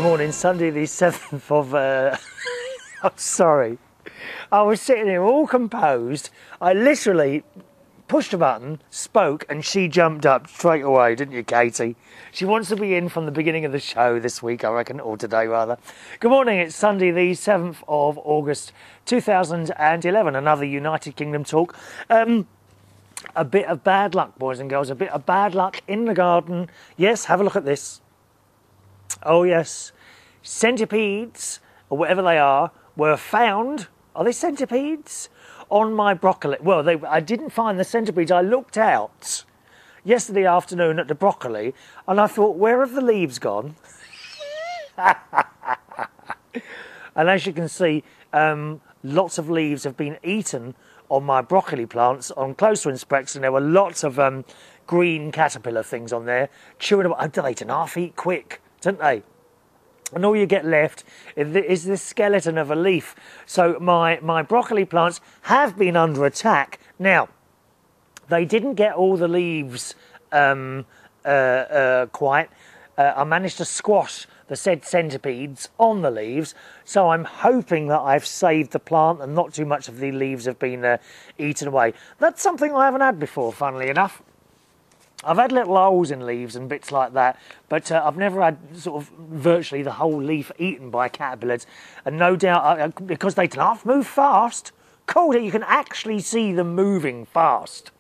Good morning, Sunday the 7th of... I'm sorry. I was sitting here all composed. I literally pushed a button, spoke, and she jumped up straight away, didn't you, Katie? She wants to be in from the beginning of the show this week, I reckon, or today, rather. Good morning, it's Sunday the 7th of August 2011, another United Kingdom talk. A bit of bad luck, boys and girls, a bit of bad luck in the garden. Yes, have a look at this. Oh, yes. Centipedes, or whatever they are, were found. Are they centipedes? On my broccoli. Well, I didn't find the centipedes. I looked out yesterday afternoon at the broccoli and I thought, where have the leaves gone? And as you can see, lots of leaves have been eaten on my broccoli plants. On closer inspection, there were lots of green caterpillar things on there, chewing them. They did half eat quick, didn't they? And all you get left is the skeleton of a leaf. So my broccoli plants have been under attack. Now, they didn't get all the leaves quite. I managed to squash the said centipedes on the leaves. So I'm hoping that I've saved the plant and not too much of the leaves have been eaten away. That's something I haven't had before, funnily enough. I've had little holes in leaves and bits like that, but I've never had sort of virtually the whole leaf eaten by caterpillars. And no doubt, because they can half move fast, cool, you can actually see them moving fast.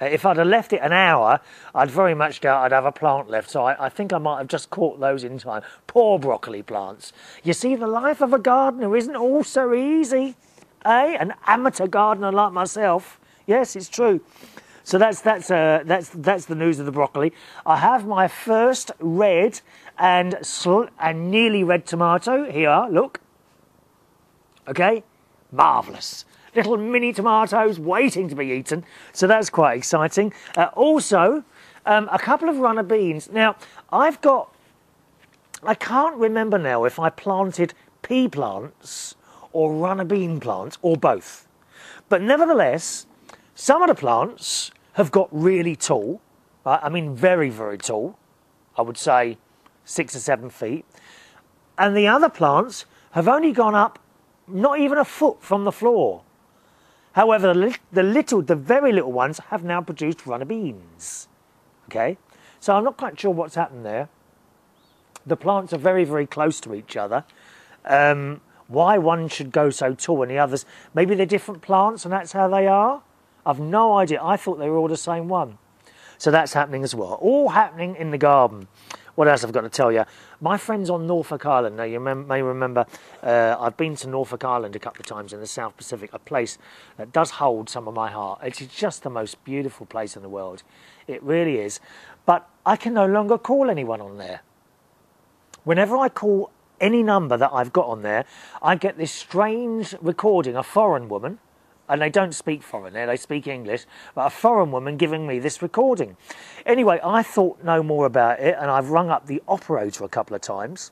If I'd have left it an hour, I'd very much doubt I'd have a plant left. So I think I might have just caught those in time. Poor broccoli plants. You see, the life of a gardener isn't all so easy, eh? An amateur gardener like myself. Yes, it's true. So that's the news of the broccoli. I have my first red and nearly red tomato. Here, look. Okay, marvellous. Little mini tomatoes waiting to be eaten. So that's quite exciting. Also, a couple of runner beans. Now, I can't remember now if I planted pea plants or runner bean plants or both. But nevertheless, some of the plants have got really tall, right? I mean very, very tall, I would say 6 or 7 feet. And the other plants have only gone up not even a foot from the floor. However, the very little ones have now produced runner beans. Okay, so I'm not quite sure what's happened there. The plants are very, very close to each other. Why one should go so tall and the others, maybe they're different plants and that's how they are? I've no idea. I thought they were all the same one. So that's happening as well. All happening in the garden. What else I've got to tell you? My friends on Norfolk Island. Now, you may remember I've been to Norfolk Island a couple of times in the South Pacific, a place that does hold some of my heart. It's just the most beautiful place in the world. It really is. But I can no longer call anyone on there. Whenever I call any number that I've got on there, I get this strange recording, a foreign woman, and they don't speak foreign there, they speak English, but a foreign woman giving me this recording. Anyway, I thought no more about it, and I've rung up the operator a couple of times,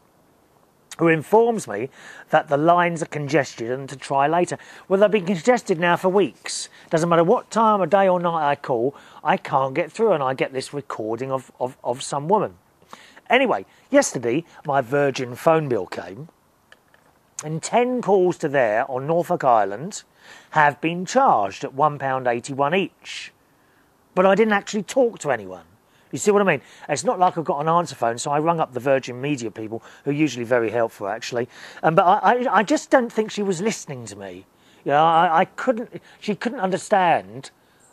who informs me that the lines are congested and to try later. Well, they've been congested now for weeks. Doesn't matter what time of day or night I call, I can't get through, and I get this recording of some woman. Anyway, yesterday, my Virgin phone bill came, and 10 calls to there on Norfolk Island have been charged at £1.81 each. But I didn't actually talk to anyone. You see what I mean? It's not like I've got an answer phone, so I rung up the Virgin Media people, who are usually very helpful, actually. But I just don't think she was listening to me. You know, she couldn't understand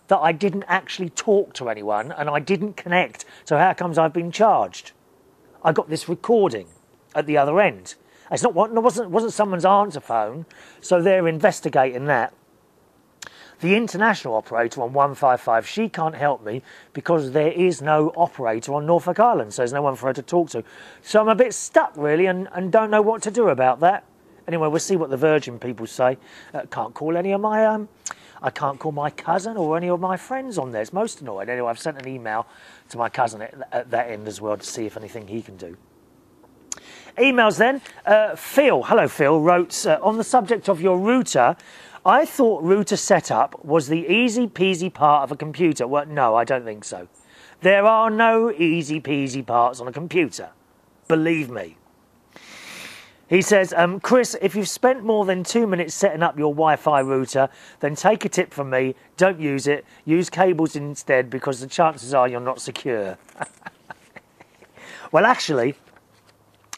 that I didn't actually talk to anyone and I didn't connect. So how comes I've been charged? I got this recording at the other end. It wasn't someone's answer phone, so they're investigating that. The international operator on 155, she can't help me because there is no operator on Norfolk Island, so there's no one for her to talk to. So I'm a bit stuck, really, and don't know what to do about that. Anyway, we'll see what the Virgin people say. Can't call any of my... I can't call my cousin or any of my friends on there. It's most annoying. Anyway, I've sent an email to my cousin at that end as well to see if anything he can do. Emails then. Phil, hello Phil, wrote, on the subject of your router, I thought router setup was the easy peasy part of a computer. Well, no, I don't think so. There are no easy peasy parts on a computer. Believe me. He says, Chris, if you've spent more than 2 minutes setting up your Wi-Fi router, then take a tip from me. Don't use it. Use cables instead, because the chances are you're not secure. Well, actually,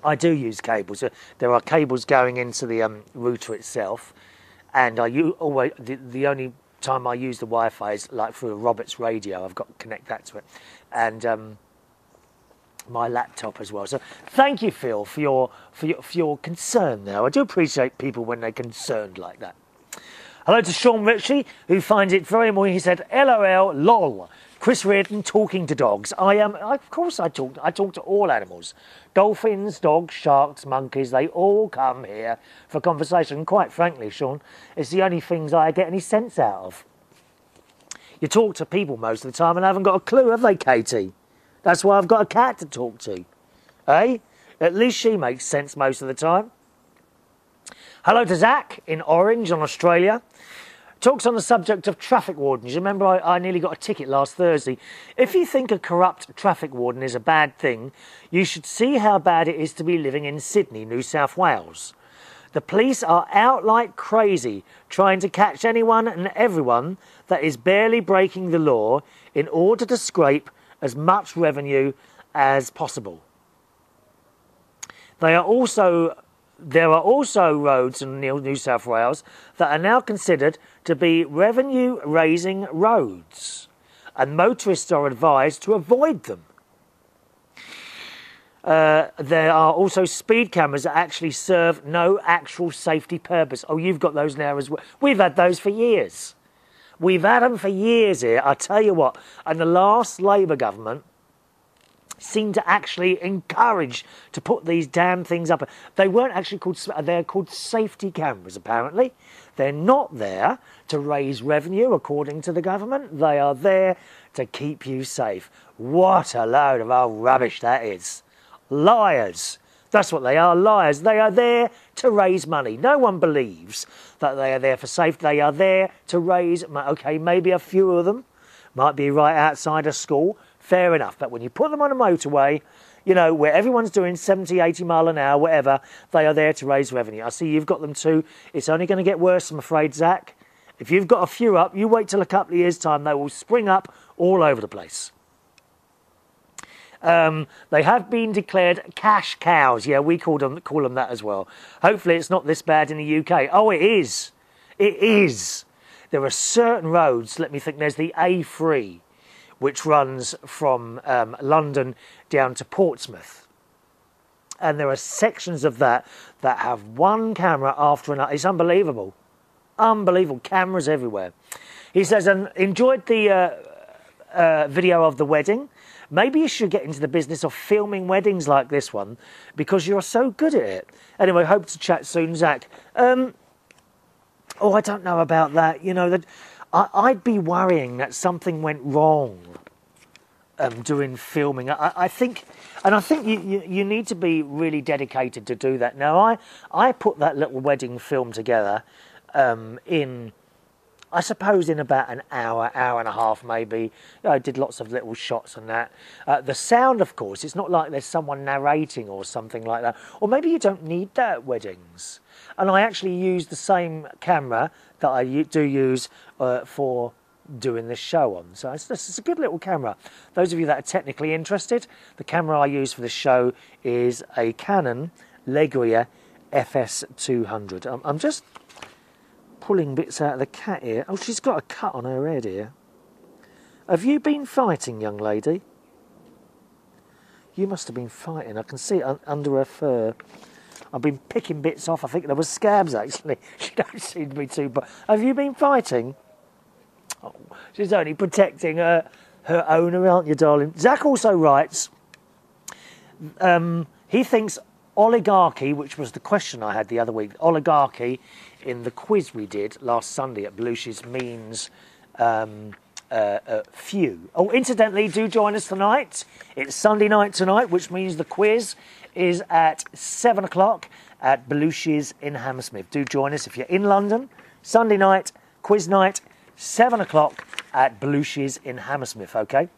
I do use cables. There are cables going into the router itself, and the only time I use the Wi-Fi is like through a Roberts radio. I've got to connect that to it, and my laptop as well. So thank you, Phil, for your concern there. I do appreciate people when they're concerned like that. Hello to Sean Ritchie, who finds it very annoying. He said, LOL, lol. Chris Reardon talking to dogs. Of course I talk to all animals. Dolphins, dogs, sharks, monkeys, they all come here for conversation. Quite frankly, Sean, it's the only things I get any sense out of. You talk to people most of the time and haven't got a clue, have they, Katie? That's why I've got a cat to talk to. Eh? At least she makes sense most of the time. Hello to Zach in Orange on Australia. Talks on the subject of traffic wardens. You remember I nearly got a ticket last Thursday. If you think a corrupt traffic warden is a bad thing, you should see how bad it is to be living in Sydney, New South Wales. The police are out like crazy, trying to catch anyone and everyone that is barely breaking the law in order to scrape as much revenue as possible. There are also roads in New South Wales that are now considered to be revenue-raising roads, and motorists are advised to avoid them. There are also speed cameras that actually serve no actual safety purpose. Oh, you've got those now as well. We've had those for years. We've had them for years here. I tell you what, and the last Labour government seemed to actually encourage to put these damn things up. They weren't actually called, they're called safety cameras, apparently. They're not there to raise revenue, according to the government. They are there to keep you safe. What a load of old rubbish that is. Liars. That's what they are, liars. They are there to raise money. No one believes that they are there for safety. They are there to raise money. Okay, maybe a few of them might be right outside a school. Fair enough. But when you put them on a motorway, you know, where everyone's doing 70, 80 mile an hour, whatever, they are there to raise revenue. I see you've got them too. It's only going to get worse, I'm afraid, Zach. If you've got a few up, you wait till a couple of years' time. They will spring up all over the place. They have been declared cash cows. Yeah, we call them that as well. Hopefully it's not this bad in the UK. Oh, it is. It is. There are certain roads, let me think, there's the A3, which runs from London down to Portsmouth. And there are sections of that have one camera after another. It's unbelievable. Unbelievable. Cameras everywhere. He says, enjoyed the video of the wedding. Maybe you should get into the business of filming weddings like this one, because you're so good at it. Anyway, hope to chat soon, Zach. Oh, I don't know about that. You know, that I'd be worrying that something went wrong doing filming. I think you need to be really dedicated to do that. Now, I put that little wedding film together in, I suppose, in about an hour, hour and a half maybe. I did lots of little shots and that. The sound, of course, it's not like there's someone narrating or something like that. Or maybe you don't need that at weddings. And I actually use the same camera that I do use for doing this show on. So it's a good little camera. Those of you that are technically interested, the camera I use for this show is a Canon Legria FS200. I'm just pulling bits out of the cat here. Oh, she's got a cut on her head here. Have you been fighting, young lady? You must have been fighting. I can see it under her fur. I've been picking bits off. I think there were scabs, actually. She don't seem to be too bad. Have you been fighting? Oh, she's only protecting her owner, aren't you, darling? Zach also writes, he thinks oligarchy, which was the question I had the other week, oligarchy in the quiz we did last Sunday at Belushi's means few. Oh, incidentally, do join us tonight. It's Sunday night tonight, which means the quiz is at 7 o'clock at Belushi's in Hammersmith. Do join us if you're in London. Sunday night, quiz night, 7 o'clock at Belushi's in Hammersmith, okay?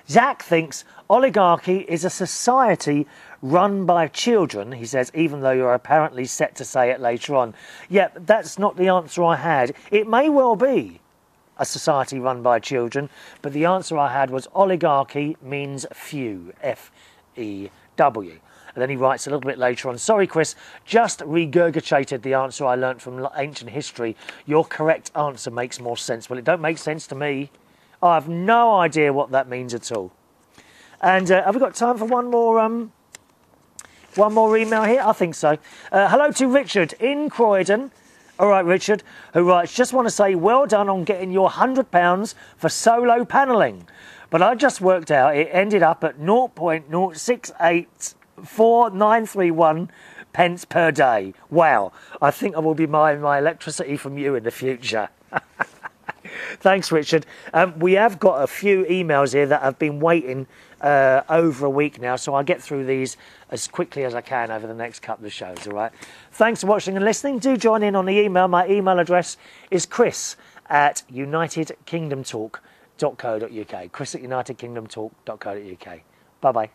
Zach thinks oligarchy is a society run by children, he says, even though you're apparently set to say it later on. Yeah, that's not the answer I had. It may well be a society run by children, but the answer I had was oligarchy means few, F-E-W. And then he writes a little bit later on, sorry, Chris, just regurgitated the answer I learnt from ancient history. Your correct answer makes more sense. Well, it don't make sense to me. I have no idea what that means at all. And have we got time for one more email here? I think so. Hello to Richard in Croydon. All right, Richard, who writes, just want to say well done on getting your £100 for solo panelling. But I just worked out it ended up at 0.068491 pence per day. Wow, I think I will be buying my electricity from you in the future. Thanks, Richard. We have got a few emails here that have been waiting over a week now, so I'll get through these as quickly as I can over the next couple of shows, all right? Thanks for watching and listening. Do join in on the email. My email address is chris@unitedkingdomtalk.co.uk. chris@unitedkingdomtalk.co.uk. Bye-bye.